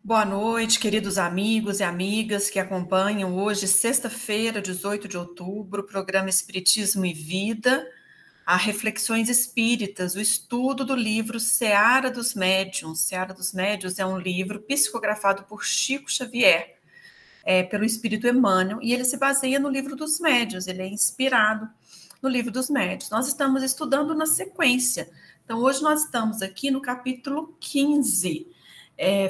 Boa noite, queridos amigos e amigas que acompanham hoje, sexta-feira, 18 de outubro, o programa Espiritismo e Vida, a Reflexões Espíritas, o estudo do livro Seara dos Médiuns. Seara dos Médiuns é um livro psicografado por Chico Xavier, pelo Espírito Emmanuel, e ele se baseia no livro dos Médiuns, ele é inspirado no livro dos Médiuns. Nós estamos estudando na sequência, então hoje nós estamos aqui no capítulo 15.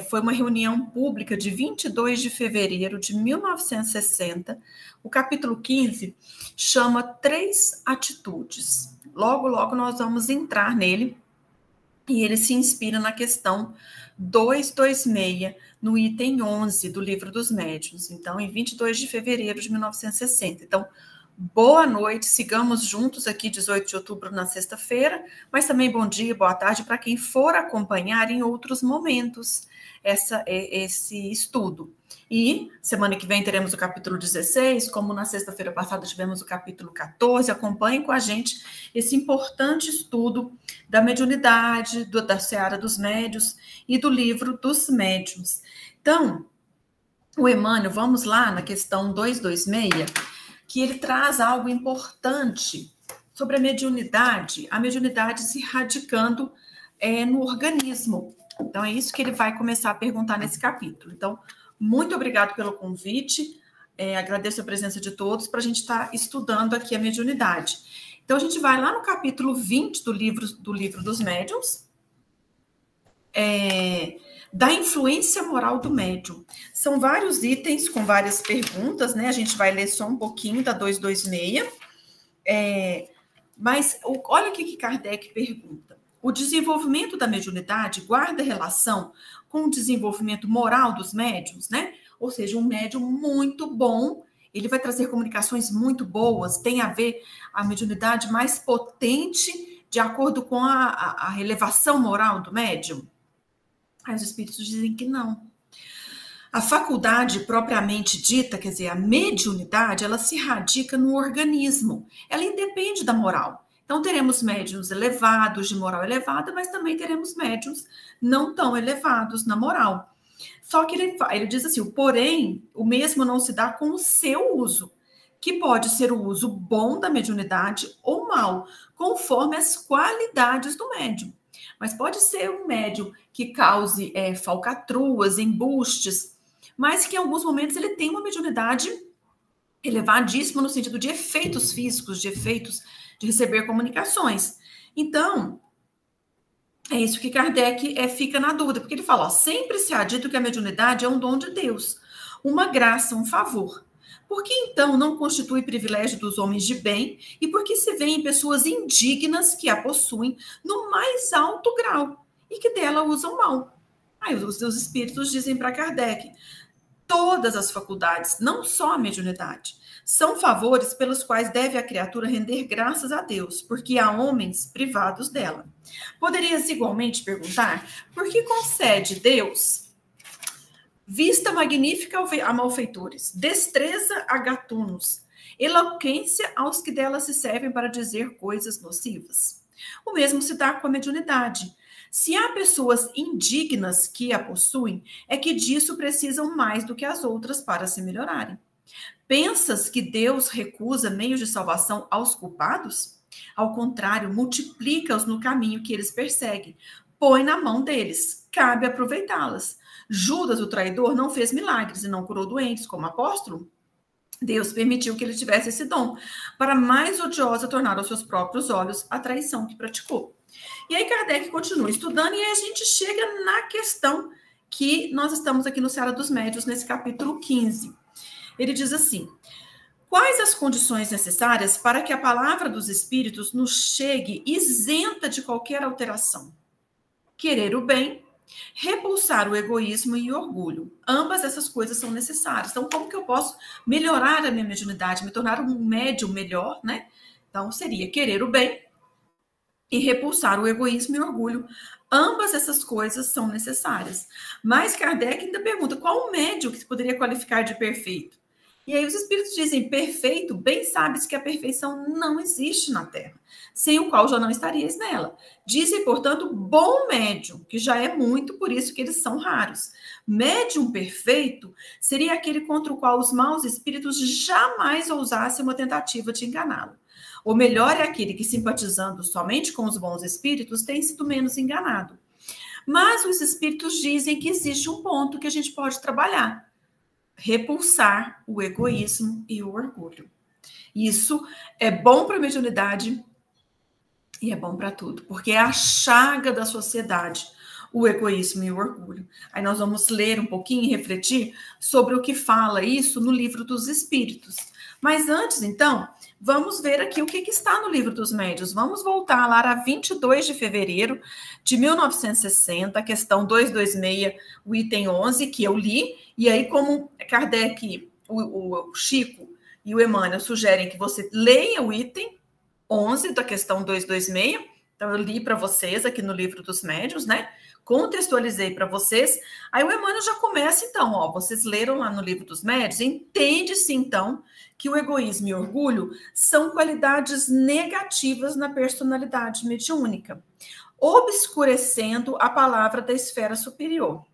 Foi uma reunião pública de 22 de fevereiro de 1960. O capítulo 15 chama Três Atitudes. Logo, logo nós vamos entrar nele e ele se inspira na questão 226, no item 11 do Livro dos Médiuns. Então, em 22 de fevereiro de 1960. Então, boa noite, sigamos juntos aqui, 18 de outubro, na sexta-feira, mas também bom dia, boa tarde para quem for acompanhar em outros momentos esse estudo. E semana que vem teremos o capítulo 16, como na sexta-feira passada tivemos o capítulo 14, acompanhem com a gente esse importante estudo da mediunidade, da Seara dos Médiuns e do Livro dos Médiuns. Então, o Emmanuel, vamos lá na questão 226, que ele traz algo importante sobre a mediunidade se radicando no organismo. Então, é isso que ele vai começar a perguntar nesse capítulo. Então, muito obrigado pelo convite, agradeço a presença de todos para a gente estar estudando aqui a mediunidade. Então, a gente vai lá no capítulo 20 do livro dos Médiuns, da influência moral do médium. São vários itens com várias perguntas, né? A gente vai ler só um pouquinho da 226. Mas olha o que Kardec pergunta. O desenvolvimento da mediunidade guarda relação com o desenvolvimento moral dos médiuns, né? Ou seja, um médium muito bom, ele vai trazer comunicações muito boas, tem a ver a mediunidade mais potente de acordo com a elevação moral do médium? Aí os espíritos dizem que não. A faculdade propriamente dita, quer dizer, a mediunidade, ela se radica no organismo, ela independe da moral. Então, teremos médiuns elevados, de moral elevada, mas também teremos médiuns não tão elevados na moral. Só que ele diz assim, porém, o mesmo não se dá com o seu uso, que pode ser o uso bom da mediunidade ou mal, conforme as qualidades do médium. Mas pode ser um médium que cause falcatruas, embustes, mas que em alguns momentos ele tem uma mediunidade elevadíssima no sentido de efeitos físicos, de efeitos de receber comunicações. Então, é isso que Kardec fica na dúvida, porque ele fala, sempre se há dito que a mediunidade é um dom de Deus, uma graça, um favor. Por que então não constitui privilégio dos homens de bem e por que se vê em pessoas indignas que a possuem no mais alto grau e que dela usam mal? Aí os espíritos dizem para Kardec, todas as faculdades, não só a mediunidade, são favores pelos quais deve a criatura render graças a Deus, porque há homens privados dela. Poderias igualmente perguntar, por que concede Deus vista magnífica a malfeitores, destreza a gatunos, eloquência aos que dela se servem para dizer coisas nocivas? O mesmo se dá com a mediunidade. Se há pessoas indignas que a possuem, é que disso precisam mais do que as outras para se melhorarem. Pensas que Deus recusa meios de salvação aos culpados? Ao contrário, multiplica-os no caminho que eles perseguem. Põe na mão deles, cabe aproveitá-las. Judas, o traidor, não fez milagres e não curou doentes, como apóstolo. Deus permitiu que ele tivesse esse dom, para mais odiosa tornar aos seus próprios olhos a traição que praticou. E aí Kardec continua estudando e aí a gente chega na questão que nós estamos aqui no Seara dos Médiuns, nesse capítulo 15. Ele diz assim, quais as condições necessárias para que a palavra dos espíritos nos chegue isenta de qualquer alteração? Querer o bem, repulsar o egoísmo e o orgulho. Ambas essas coisas são necessárias. Então, como que eu posso melhorar a minha mediunidade, me tornar um médium melhor, né? Então, seria querer o bem e repulsar o egoísmo e o orgulho. Ambas essas coisas são necessárias. Mas Kardec ainda pergunta, qual o médium que se poderia qualificar de perfeito? E aí os espíritos dizem, perfeito, bem sabes que a perfeição não existe na Terra, sem o qual já não estarias nela. Dizem, portanto, bom médium, que já é muito, por isso que eles são raros. Médium perfeito seria aquele contra o qual os maus espíritos jamais ousassem uma tentativa de enganá-lo. O melhor é aquele que, simpatizando somente com os bons espíritos, tem sido menos enganado. Mas os espíritos dizem que existe um ponto que a gente pode trabalhar: repulsar o egoísmo e o orgulho. Isso é bom para a mediunidade e é bom para tudo, porque é a chaga da sociedade, o egoísmo e o orgulho. Aí nós vamos ler um pouquinho e refletir sobre o que fala isso no Livro dos Espíritos. Mas antes, então, vamos ver aqui o que está no Livro dos Médiuns. Vamos voltar lá a 22 de fevereiro de 1960, questão 226, o item 11, que eu li. E aí, como Kardec, o Chico e o Emmanuel sugerem que você leia o item 11 da questão 226, então eu li para vocês aqui no Livro dos Médiuns, né? Contextualizei para vocês. Aí o Emmanuel já começa, então, ó, vocês leram lá no Livro dos Médiuns, entende-se, então, que o egoísmo e o orgulho são qualidades negativas na personalidade mediúnica, obscurecendo a palavra da esfera superior.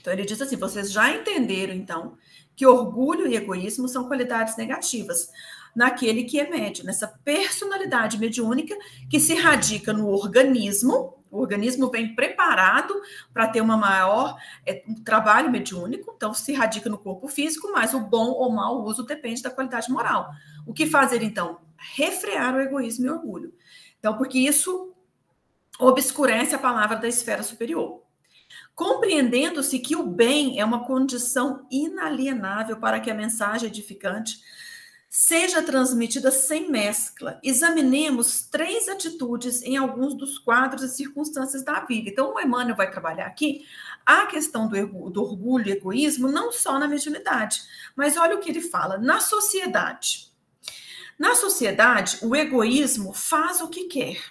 Então, ele diz assim, vocês já entenderam, então, que orgulho e egoísmo são qualidades negativas naquele que é médio, nessa personalidade mediúnica que se radica no organismo. O organismo vem preparado para ter uma maior um trabalho mediúnico, então se radica no corpo físico, mas o bom ou mau uso depende da qualidade moral. O que fazer, então? Refrear o egoísmo e o orgulho. Então, porque isso obscurece a palavra da esfera superior. Compreendendo-se que o bem é uma condição inalienável para que a mensagem edificante seja transmitida sem mescla. Examinemos 3 atitudes em alguns dos quadros e circunstâncias da vida. Então, o Emmanuel vai trabalhar aqui a questão do orgulho e egoísmo, não só na mediunidade, mas olha o que ele fala, na sociedade. Na sociedade, o egoísmo faz o que quer.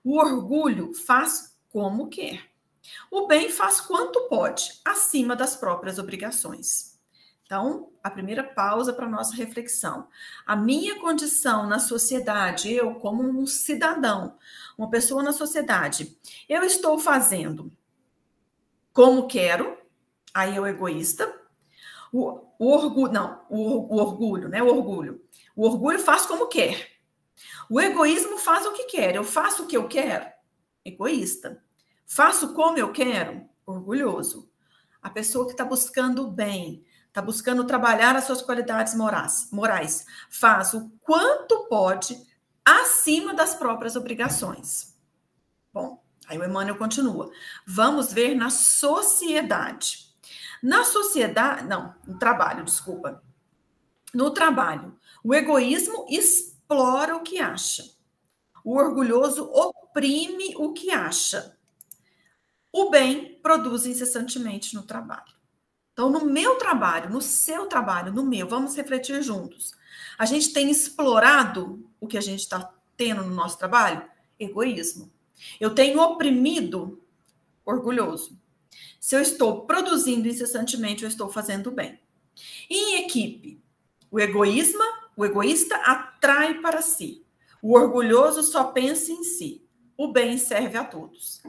O orgulho faz como quer. O bem faz quanto pode, acima das próprias obrigações. Então, a primeira pausa para a nossa reflexão. A minha condição na sociedade, eu como um cidadão, uma pessoa na sociedade, eu estou fazendo como quero, aí é o egoísta. O orgulho, não, o orgulho, né? O orgulho. O orgulho faz como quer. O egoísmo faz o que quer. Eu faço o que eu quero, egoísta. Faço como eu quero, orgulhoso. A pessoa que está buscando o bem, está buscando trabalhar as suas qualidades morais, faz o quanto pode acima das próprias obrigações. Bom, aí o Emmanuel continua. Vamos ver na sociedade. Na sociedade, não, no trabalho, desculpa. No trabalho, o egoísmo explora o que acha. O orgulhoso oprime o que acha. O bem produz incessantemente no trabalho. Então, no meu trabalho, no seu trabalho, no meu, vamos refletir juntos. A gente tem explorado o que a gente está tendo no nosso trabalho? Egoísmo. Eu tenho oprimido, orgulhoso. Se eu estou produzindo incessantemente, eu estou fazendo bem. Em equipe, o egoísta atrai para si. O orgulhoso só pensa em si. O bem serve a todos.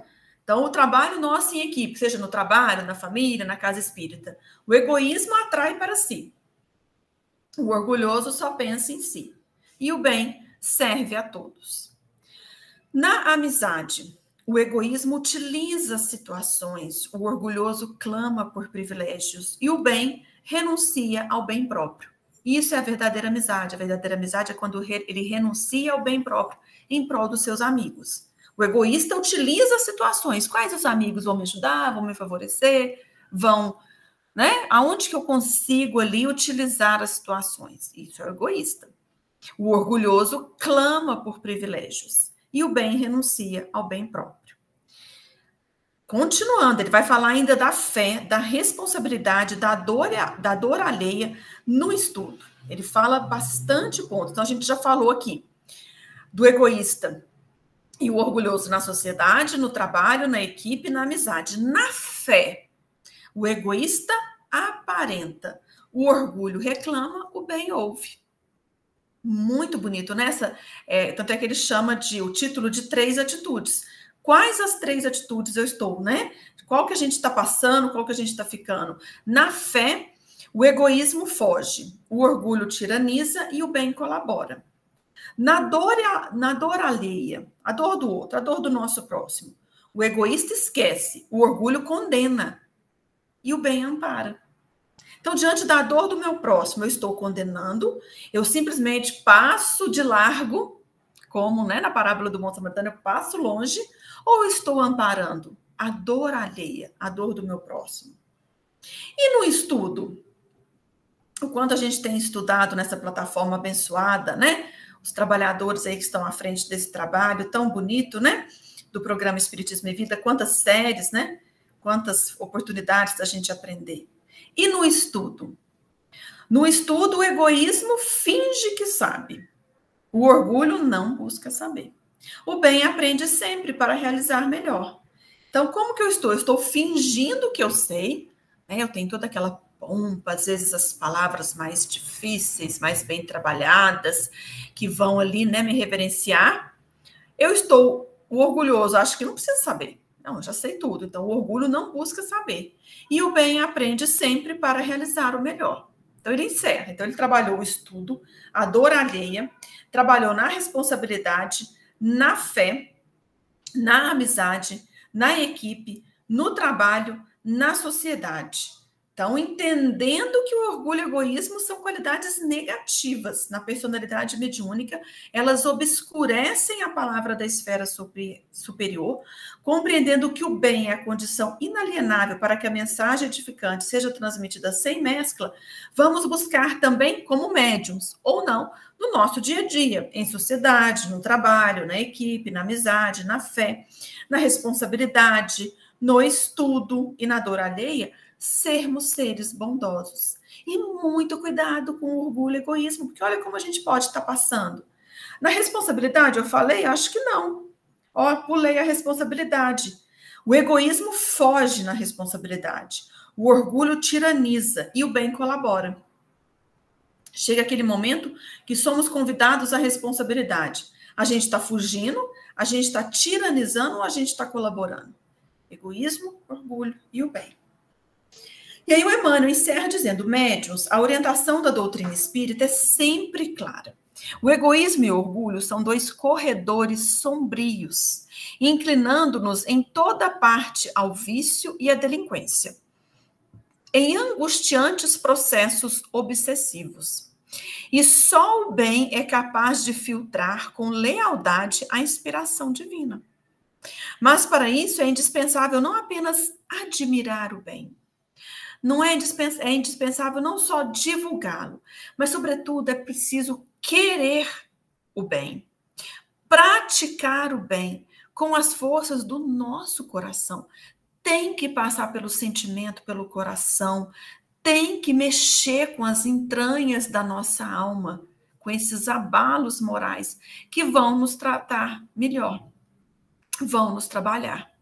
Então, o trabalho nosso em equipe, seja no trabalho, na família, na casa espírita, o egoísmo atrai para si. O orgulhoso só pensa em si. E o bem serve a todos. Na amizade, o egoísmo utiliza situações, o orgulhoso clama por privilégios e o bem renuncia ao bem próprio. Isso é a verdadeira amizade. A verdadeira amizade é quando ele renuncia ao bem próprio em prol dos seus amigos. O egoísta utiliza situações. Quais os amigos vão me ajudar, vão me favorecer, vão, né? Aonde que eu consigo ali utilizar as situações? Isso é o egoísta. O orgulhoso clama por privilégios e o bem renuncia ao bem próprio. Continuando, ele vai falar ainda da fé, da responsabilidade, da dor alheia no estudo. Ele fala bastante pontos. Então, a gente já falou aqui do egoísta e o orgulhoso na sociedade, no trabalho, na equipe, na amizade. Na fé, o egoísta aparenta, O orgulho reclama, o bem ouve. Muito bonito, né? Tanto é que ele chama o título de 3 atitudes. Quais as 3 atitudes eu estou, né? Qual que a gente está passando, qual que a gente está ficando? Na fé, o egoísmo foge, o orgulho tiraniza e o bem colabora. Na dor alheia, a dor do outro, a dor do nosso próximo, o egoísta esquece, o orgulho condena e o bem ampara. Então, diante da dor do meu próximo, eu estou condenando, eu simplesmente passo de largo, como, né, na parábola do bom samaritano, eu passo longe, ou estou amparando a dor alheia, a dor do meu próximo. E no estudo? O quanto a gente tem estudado nessa plataforma abençoada, né? Os trabalhadores aí que estão à frente desse trabalho tão bonito, né? Do programa Espiritismo e Vida, quantas séries, né? Quantas oportunidades da gente aprender. E no estudo? No estudo, o egoísmo finge que sabe. O orgulho não busca saber. O bem aprende sempre para realizar melhor. Então, como que eu estou? Eu estou fingindo que eu sei, né? Eu tenho toda aquela pompa, às vezes as palavras mais difíceis, mais bem trabalhadas, que vão ali, né, me reverenciar. O orgulhoso, acho que não precisa saber. Não, eu já sei tudo. Então, o orgulho não busca saber. E o bem aprende sempre para realizar o melhor. Então, ele encerra. Então, ele trabalhou o estudo, a dor alheia, trabalhou na responsabilidade, na fé, na amizade, na equipe, no trabalho, na sociedade. Então, entendendo que o orgulho e o egoísmo são qualidades negativas na personalidade mediúnica, elas obscurecem a palavra da esfera superior, compreendendo que o bem é a condição inalienável para que a mensagem edificante seja transmitida sem mescla, vamos buscar também como médiums, ou não, no nosso dia a dia, em sociedade, no trabalho, na equipe, na amizade, na fé, na responsabilidade, no estudo e na dor alheia, sermos seres bondosos. E muito cuidado com o orgulho e egoísmo, porque olha como a gente pode estar passando. Na responsabilidade, eu falei? Acho que não. Ó, pulei a responsabilidade. O egoísmo foge na responsabilidade. O orgulho tiraniza e o bem colabora. Chega aquele momento que somos convidados à responsabilidade. A gente está fugindo, a gente está tiranizando ou a gente está colaborando? Egoísmo, orgulho e o bem. E aí o Emmanuel encerra dizendo, médiuns, a orientação da doutrina espírita é sempre clara. O egoísmo e o orgulho são 2 corredores sombrios, inclinando-nos em toda parte ao vício e à delinquência, em angustiantes processos obsessivos. E só o bem é capaz de filtrar com lealdade a inspiração divina. Mas para isso é indispensável não apenas admirar o bem, é indispensável não só divulgá-lo, mas, sobretudo, é preciso querer o bem, praticar o bem com as forças do nosso coração. Tem que passar pelo sentimento, pelo coração, tem que mexer com as entranhas da nossa alma, com esses abalos morais que vão nos tratar melhor, vão nos trabalhar,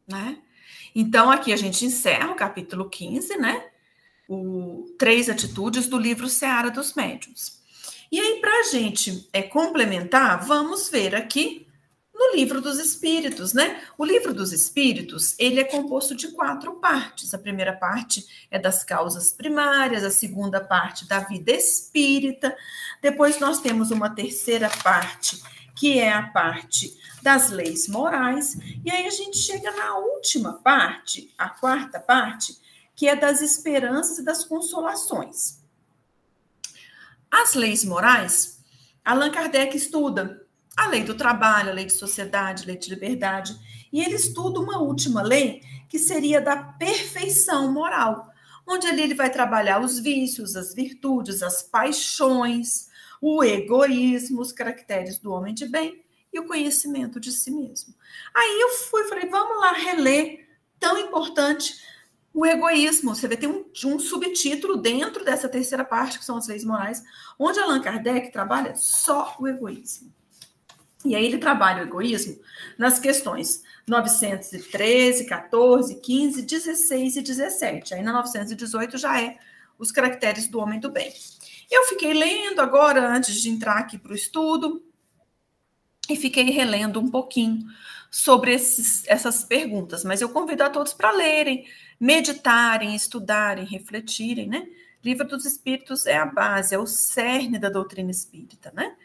né? Então, aqui a gente encerra o capítulo 15, né? 3 atitudes do livro Seara dos Médiuns. E aí, para a gente complementar, vamos ver aqui no Livro dos Espíritos, né? O Livro dos Espíritos, ele é composto de 4 partes. A primeira parte é das causas primárias, a segunda parte da vida espírita. Depois nós temos uma terceira parte, que é a parte das leis morais. E aí a gente chega na última parte, a 4ª parte, que é das esperanças e das consolações. As leis morais, Allan Kardec estuda a lei do trabalho, a lei de sociedade, a lei de liberdade, e ele estuda uma última lei, que seria da perfeição moral, onde ali ele vai trabalhar os vícios, as virtudes, as paixões, o egoísmo, os caracteres do homem de bem e o conhecimento de si mesmo. Aí eu falei, vamos lá reler, tão importante, o egoísmo. Você vê, tem um subtítulo dentro dessa terceira parte, que são as leis morais, onde Allan Kardec trabalha só o egoísmo. E aí ele trabalha o egoísmo nas questões 913, 14, 15, 16 e 17. Aí na 918 já é os caracteres do homem do bem. Eu fiquei lendo agora, antes de entrar aqui para o estudo, e fiquei relendo um pouquinho sobre essas perguntas, mas eu convido a todos para lerem, meditarem, estudarem, refletirem, né? Livro dos Espíritos é a base, é o cerne da doutrina espírita, né?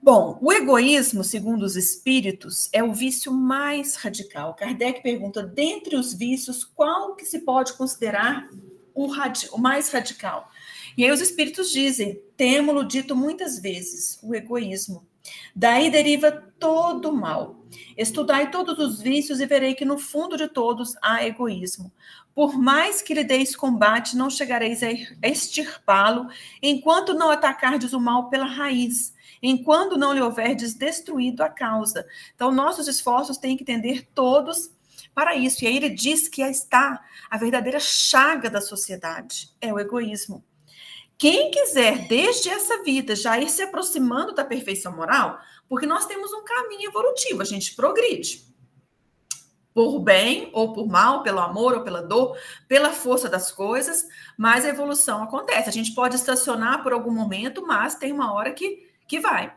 Bom, o egoísmo, segundo os espíritos, é o vício mais radical. Kardec pergunta, dentre os vícios, qual que se pode considerar o mais radical? E aí os espíritos dizem, temo-lo dito muitas vezes, o egoísmo. Daí deriva todo o mal. Estudai todos os vícios e verei que no fundo de todos há egoísmo. Por mais que lhe deis combate, não chegareis a extirpá-lo, enquanto não atacardes o mal pela raiz, enquanto não lhe houverdes destruído a causa. Então, nossos esforços têm que tender todos para isso. E aí ele diz que está a verdadeira chaga da sociedade, é o egoísmo. Quem quiser, desde essa vida, já ir se aproximando da perfeição moral, porque nós temos um caminho evolutivo, a gente progride. Por bem ou por mal, pelo amor ou pela dor, pela força das coisas, mas a evolução acontece. A gente pode estacionar por algum momento, mas tem uma hora que vai.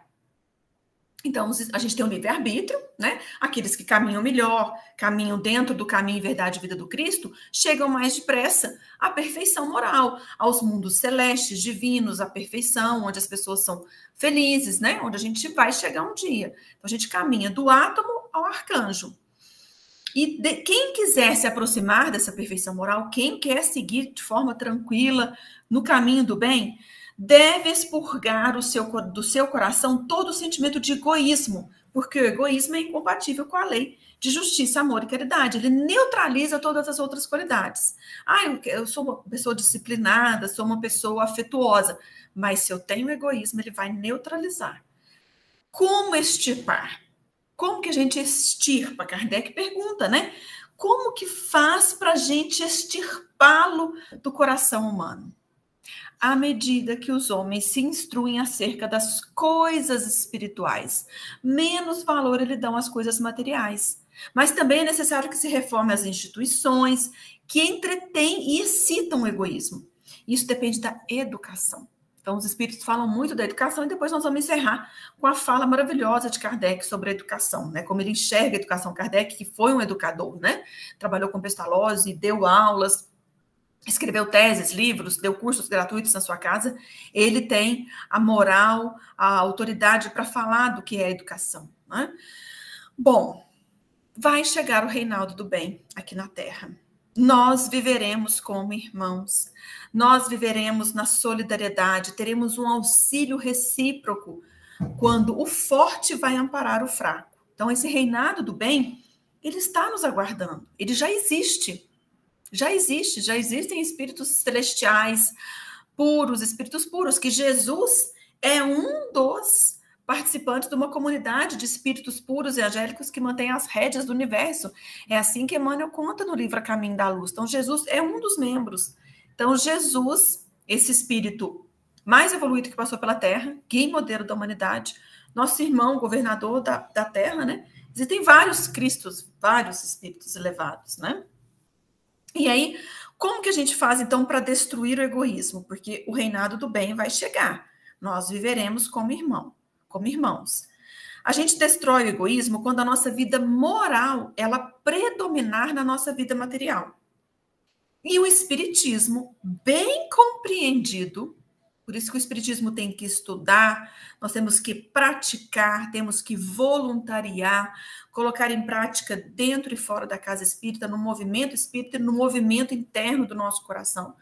Então, a gente tem o livre-arbítrio, né? Aqueles que caminham melhor, caminham dentro do caminho, verdade e vida do Cristo, chegam mais depressa à perfeição moral, aos mundos celestes, divinos, à perfeição, onde as pessoas são felizes, né? Onde a gente vai chegar um dia. Então, a gente caminha do átomo ao arcanjo. E quem quiser se aproximar dessa perfeição moral, quem quer seguir de forma tranquila no caminho do bem, deve expurgar do seu coração todo o sentimento de egoísmo, porque o egoísmo é incompatível com a lei de justiça, amor e caridade. Ele neutraliza todas as outras qualidades. Eu sou uma pessoa disciplinada, sou uma pessoa afetuosa, mas se eu tenho egoísmo, ele vai neutralizar. Como extirpar? Como que a gente extirpa? Kardec pergunta, né? Como que faz para a gente extirpá-lo do coração humano? À medida que os homens se instruem acerca das coisas espirituais, menos valor eles dão às coisas materiais. Mas também é necessário que se reforme as instituições que entretêm e excitam o egoísmo. Isso depende da educação. Então, os espíritos falam muito da educação e depois nós vamos encerrar com a fala maravilhosa de Kardec sobre a educação, né? Como ele enxerga a educação. Kardec, que foi um educador, né? Trabalhou com Pestalozzi, deu aulas, escreveu teses, livros, deu cursos gratuitos na sua casa. Ele tem a moral, a autoridade para falar do que é educação, né? Bom, vai chegar o reinado do bem aqui na Terra. Nós viveremos como irmãos, nós viveremos na solidariedade, teremos um auxílio recíproco quando o forte vai amparar o fraco. Então, esse reinado do bem, ele está nos aguardando, ele já existe. Já existem espíritos celestiais puros, espíritos puros, que Jesus é um dos participantes de uma comunidade de espíritos puros e angélicos que mantém as rédeas do universo. É assim que Emmanuel conta no livro A Caminho da Luz. Então, Jesus é um dos membros. Então, Jesus, esse espírito mais evoluído que passou pela Terra, guia e modelo da humanidade, nosso irmão, governador da Terra, né? Existem vários Cristos, vários espíritos elevados, né? E aí, como que a gente faz, então, para destruir o egoísmo? Porque o reinado do bem vai chegar. Nós viveremos como irmãos. A gente destrói o egoísmo quando a nossa vida moral, ela predominar na nossa vida material. E o espiritismo, bem compreendido, por isso que o espiritismo tem que estudar, nós temos que praticar, temos que voluntariar, colocar em prática dentro e fora da casa espírita, no movimento espírita e no movimento interno do nosso coração.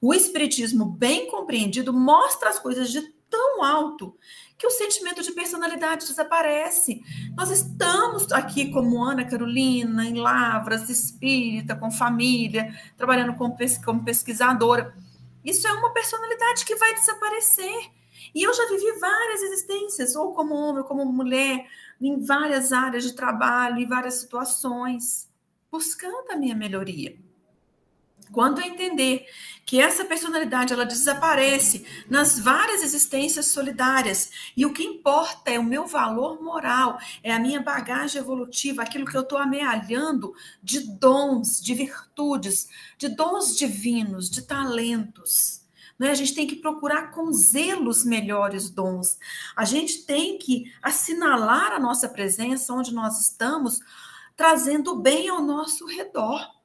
O espiritismo bem compreendido mostra as coisas de tão alto que o sentimento de personalidade desaparece. Nós estamos aqui como Ana Carolina, em Lavras, espírita, com família, trabalhando como pesquisadora. Isso é uma personalidade que vai desaparecer. E eu já vivi várias existências, ou como homem, ou como mulher, em várias áreas de trabalho, em várias situações, buscando a minha melhoria. Quando eu entender que essa personalidade ela desaparece nas várias existências solidárias e o que importa é o meu valor moral, é a minha bagagem evolutiva, aquilo que eu estou amealhando de dons, de virtudes, de dons divinos, de talentos. Né? A gente tem que procurar com zelo os melhores dons. A gente tem que assinalar a nossa presença onde nós estamos, trazendo bem ao nosso redor.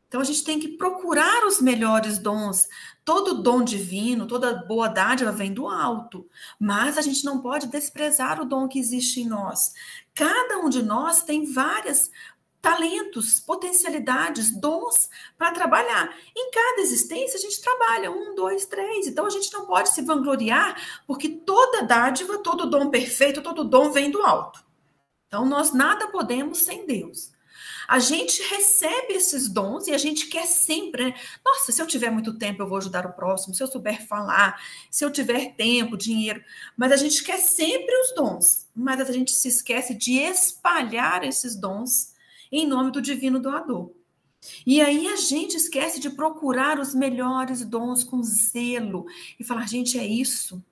Então, a gente tem que procurar os melhores dons. Todo dom divino, toda boa dádiva vem do alto. Mas a gente não pode desprezar o dom que existe em nós. Cada um de nós tem vários talentos, potencialidades, dons para trabalhar. Em cada existência, a gente trabalha 1, 2, 3. Então, a gente não pode se vangloriar, porque toda dádiva, todo dom perfeito, todo dom vem do alto. Então, nós nada podemos sem Deus. A gente recebe esses dons e a gente quer sempre, né? Nossa, se eu tiver muito tempo, eu vou ajudar o próximo, se eu souber falar, se eu tiver tempo, dinheiro. Mas a gente quer sempre os dons, mas a gente se esquece de espalhar esses dons em nome do divino doador. E aí a gente esquece de procurar os melhores dons com zelo e falar, gente, é isso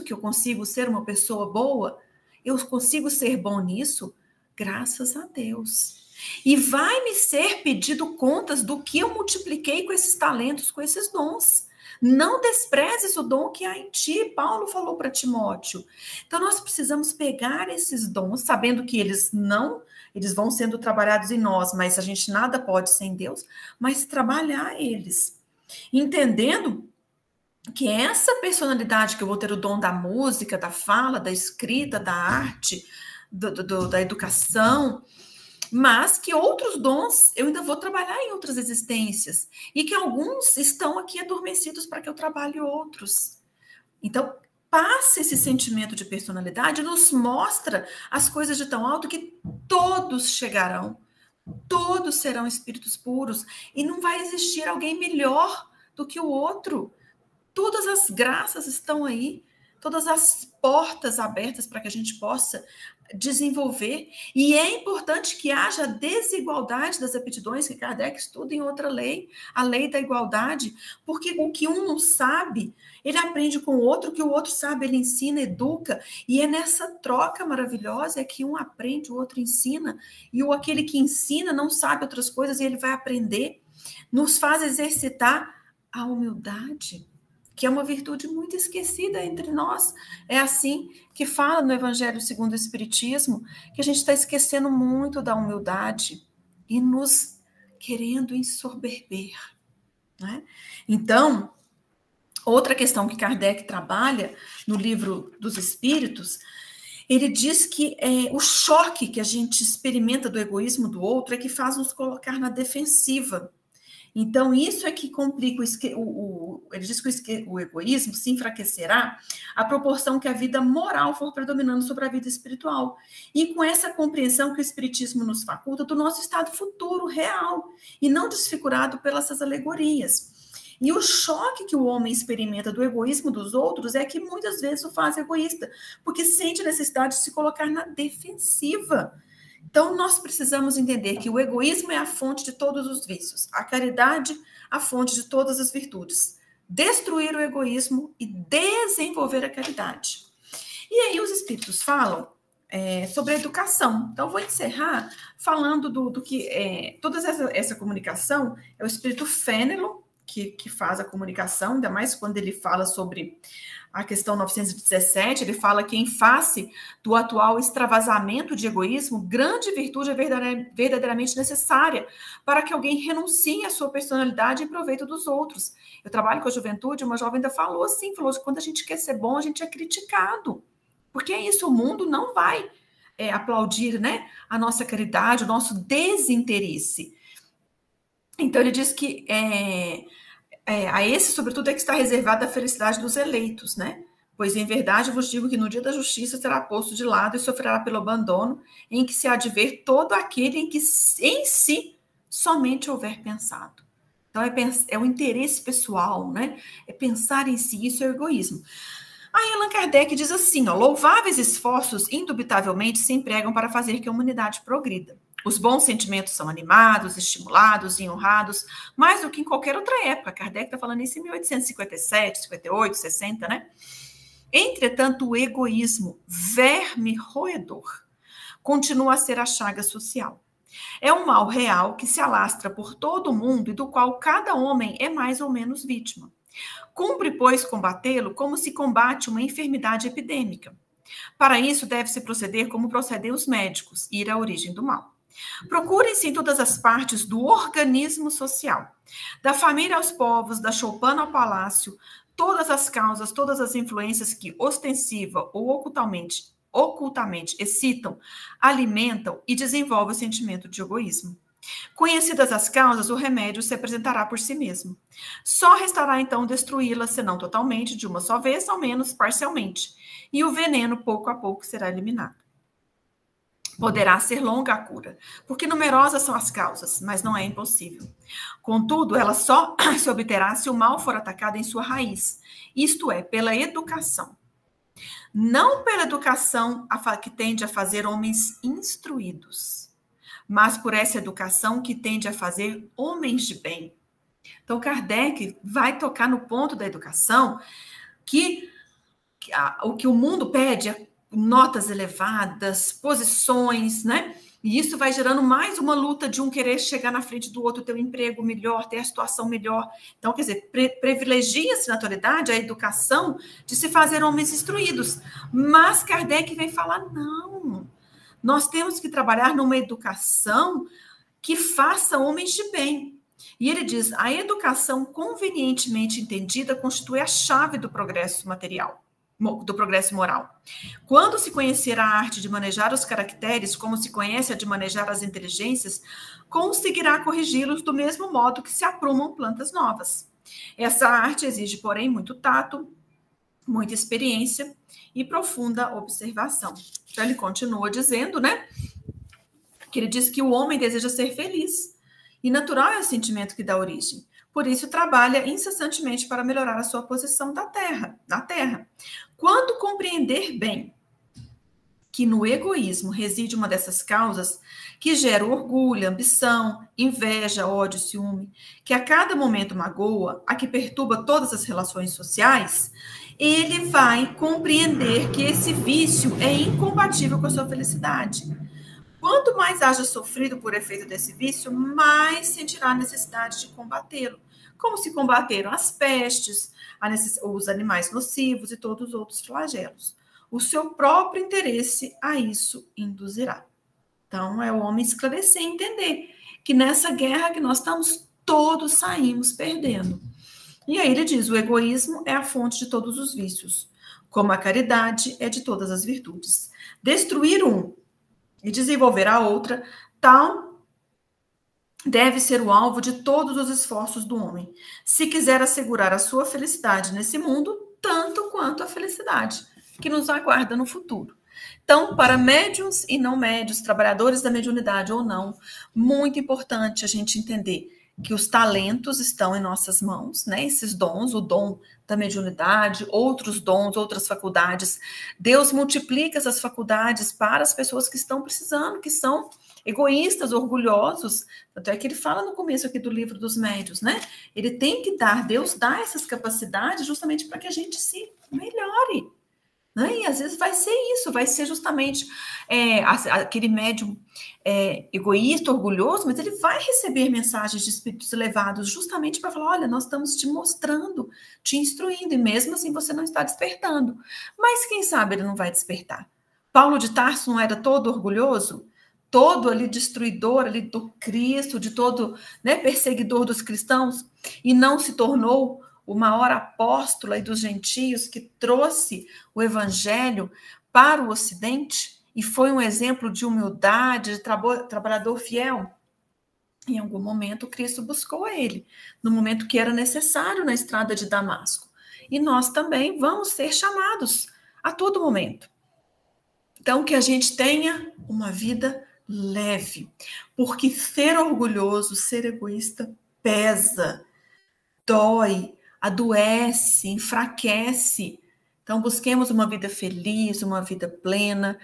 que eu consigo ser uma pessoa boa? Eu consigo ser bom nisso? Graças a Deus. E vai me ser pedido contas do que eu multipliquei com esses talentos, com esses dons. Não desprezes o dom que há em ti, Paulo falou para Timóteo. Então, nós precisamos pegar esses dons, sabendo que eles vão sendo trabalhados em nós, mas a gente nada pode sem Deus, mas trabalhar eles. Entendendo que essa personalidade que eu vou ter o dom da música, da fala, da escrita, da arte, da educação, mas que outros dons eu ainda vou trabalhar em outras existências e que alguns estão aqui adormecidos para que eu trabalhe outros. Então, passa esse sentimento de personalidade, nos mostra as coisas de tão alto que todos chegarão, todos serão espíritos puros e não vai existir alguém melhor do que o outro. Todas as graças estão aí, todas as portas abertas para que a gente possa desenvolver. E é importante que haja desigualdade das aptidões, que Kardec estuda em outra lei, a lei da igualdade, porque o que um não sabe, ele aprende com o outro, o que o outro sabe, ele ensina, educa, e é nessa troca maravilhosa que um aprende, o outro ensina, e aquele que ensina não sabe outras coisas e ele vai aprender, nos faz exercitar a humildade, que é uma virtude muito esquecida entre nós. É assim que fala no Evangelho segundo o Espiritismo, que a gente está esquecendo muito da humildade e nos querendo ensoberber. Né? Então, outra questão que Kardec trabalha no Livro dos Espíritos, ele diz que o choque que a gente experimenta do egoísmo do outro é que faz nos colocar na defensiva. Então, isso é que complica ele diz que o egoísmo se enfraquecerá à proporção que a vida moral for predominando sobre a vida espiritual. E com essa compreensão que o Espiritismo nos faculta do nosso estado futuro, real, e não desfigurado pelas alegorias. E o choque que o homem experimenta do egoísmo dos outros é que muitas vezes o faz egoísta, porque sente a necessidade de se colocar na defensiva. Então, nós precisamos entender que o egoísmo é a fonte de todos os vícios, a caridade, a fonte de todas as virtudes. Destruir o egoísmo e desenvolver a caridade. E aí os espíritos falam sobre a educação. Então, vou encerrar falando do que toda essa comunicação é o espírito Fénelon que faz a comunicação, ainda mais quando ele fala sobre a questão 917, ele fala que em face do atual extravasamento de egoísmo, grande virtude é verdadeiramente necessária para que alguém renuncie à sua personalidade em proveito dos outros. Eu trabalho com a juventude, uma jovem ainda falou assim, falou que quando a gente quer ser bom, a gente é criticado. Porque é isso, o mundo não vai aplaudir, né, a nossa caridade, o nosso desinteresse. Então ele diz que a esse, sobretudo, é que está reservada a felicidade dos eleitos, né? Pois, em verdade, eu vos digo que no dia da justiça será posto de lado e sofrerá pelo abandono, em que se há de ver todo aquele em que em si somente houver pensado. Então, é o interesse pessoal, né? É pensar em si, isso é o egoísmo. Aí Allan Kardec diz assim, louváveis esforços, indubitavelmente, se empregam para fazer que a humanidade progrida. Os bons sentimentos são animados, estimulados e honrados, mais do que em qualquer outra época. Kardec está falando isso em 1857, 58, 60, né? Entretanto, o egoísmo, verme roedor, continua a ser a chaga social. É um mal real que se alastra por todo o mundo e do qual cada homem é mais ou menos vítima. Cumpre, pois, combatê-lo como se combate uma enfermidade epidêmica. Para isso, deve-se proceder como procedem os médicos, ir à origem do mal. Procurem-se em todas as partes do organismo social, da família aos povos, da choupana ao palácio, todas as causas, todas as influências que ostensiva ou ocultamente excitam, alimentam e desenvolvem o sentimento de egoísmo. Conhecidas as causas, o remédio se apresentará por si mesmo. Só restará então destruí-la, se não totalmente, de uma só vez, ao menos parcialmente, e o veneno pouco a pouco será eliminado. Poderá ser longa a cura, porque numerosas são as causas, mas não é impossível. Contudo, ela só se obterá se o mal for atacado em sua raiz, isto é, pela educação. Não pela educação que tende a fazer homens instruídos, mas por essa educação que tende a fazer homens de bem. Então, Kardec vai tocar no ponto da educação que o que o mundo pede é notas elevadas, posições, né? E isso vai gerando mais uma luta de um querer chegar na frente do outro, ter um emprego melhor, ter a situação melhor. Então, quer dizer, privilegia-se na atualidade a educação de se fazer homens instruídos. Mas Kardec vem falar, não, nós temos que trabalhar numa educação que faça homens de bem. E ele diz, a educação convenientemente entendida constitui a chave do progresso material, do progresso moral. Quando se conhecer a arte de manejar os caracteres, como se conhece a de manejar as inteligências, conseguirá corrigi-los do mesmo modo que se aprumam plantas novas. Essa arte exige, porém, muito tato, muita experiência e profunda observação. Então, ele continua dizendo, né, que ele diz que o homem deseja ser feliz, e natural é o sentimento que dá origem. Por isso, trabalha incessantemente para melhorar a sua posição na Terra. Quando compreender bem que no egoísmo reside uma dessas causas que gera orgulho, ambição, inveja, ódio, ciúme, que a cada momento magoa, a que perturba todas as relações sociais, ele vai compreender que esse vício é incompatível com a sua felicidade. Quanto mais haja sofrido por efeito desse vício, mais sentirá a necessidade de combatê-lo. Como se combateram as pestes, os animais nocivos e todos os outros flagelos. O seu próprio interesse a isso induzirá. Então, é o homem esclarecer e entender que nessa guerra que nós estamos, todos saímos perdendo. E aí ele diz, o egoísmo é a fonte de todos os vícios, como a caridade é de todas as virtudes. Destruir um e desenvolver a outra, tal deve ser o alvo de todos os esforços do homem, se quiser assegurar a sua felicidade nesse mundo, tanto quanto a felicidade que nos aguarda no futuro. Então, para médiuns e não médiuns, trabalhadores da mediunidade ou não, muito importante a gente entender que os talentos estão em nossas mãos, né? Esses dons, o dom da mediunidade, outros dons, outras faculdades. Deus multiplica essas faculdades para as pessoas que estão precisando, que são egoístas, orgulhosos. Até que ele fala no começo aqui do livro dos médiuns, né? Ele tem que dar, Deus dá essas capacidades justamente para que a gente se melhore. E às vezes vai ser isso, vai ser justamente aquele médium egoísta, orgulhoso, mas ele vai receber mensagens de espíritos elevados justamente para falar, olha, nós estamos te mostrando, te instruindo, e mesmo assim você não está despertando. Mas quem sabe ele não vai despertar. Paulo de Tarso não era todo orgulhoso? Todo ali destruidor ali do Cristo, de todo, né, perseguidor dos cristãos, e não se tornou o maior apóstolo aí dos gentios que trouxe o evangelho para o Ocidente e foi um exemplo de humildade, de trabalhador fiel. Em algum momento, Cristo buscou a ele, no momento que era necessário na estrada de Damasco. E nós também vamos ser chamados a todo momento. Então, que a gente tenha uma vida leve, porque ser orgulhoso, ser egoísta pesa, dói, adoece, enfraquece. Então, busquemos uma vida feliz, uma vida plena,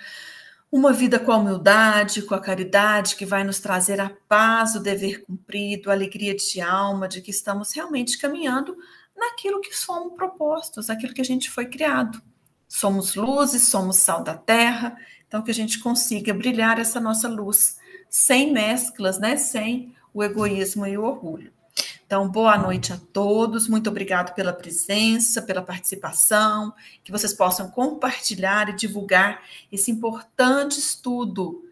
Uma vida com a humildade, com a caridade, que vai nos trazer a paz, o dever cumprido, a alegria de alma, de que estamos realmente caminhando naquilo que somos propostos, aquilo que a gente foi criado. Somos luzes, somos sal da terra, então que a gente consiga brilhar essa nossa luz, sem mesclas, né? Sem o egoísmo e o orgulho. Então, boa noite a todos, muito obrigado pela presença, pela participação, que vocês possam compartilhar e divulgar esse importante estudo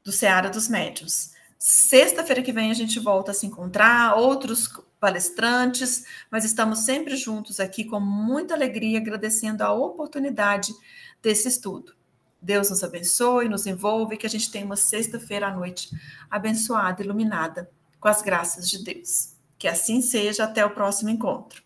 do Seara dos Médiuns. Sexta-feira que vem a gente volta a se encontrar, outros palestrantes, mas estamos sempre juntos aqui com muita alegria, agradecendo a oportunidade desse estudo. Deus nos abençoe, nos envolva e que a gente tenha uma sexta-feira à noite abençoada, iluminada, com as graças de Deus. Que assim seja, até o próximo encontro.